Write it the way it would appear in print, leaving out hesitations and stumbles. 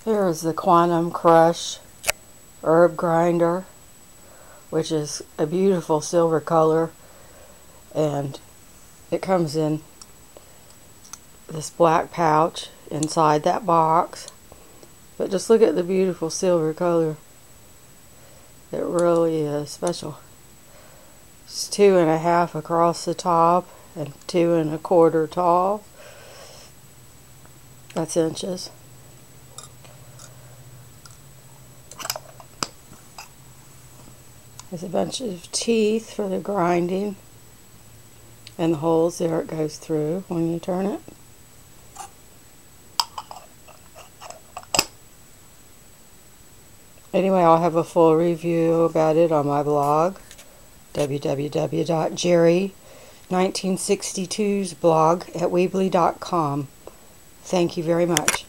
Here is the Quantum Crush herb grinder, which is a beautiful silver color, and it comes in this black pouch inside that box. But just look at the beautiful silver color. It really is special. It's 2.5 across the top and 2.25 tall. That's inches. There's a bunch of teeth for the grinding, and the holes there it goes through when you turn it. Anyway, I'll have a full review about it on my blog, www.jerry1962'sblog@weebly.com. Thank you very much.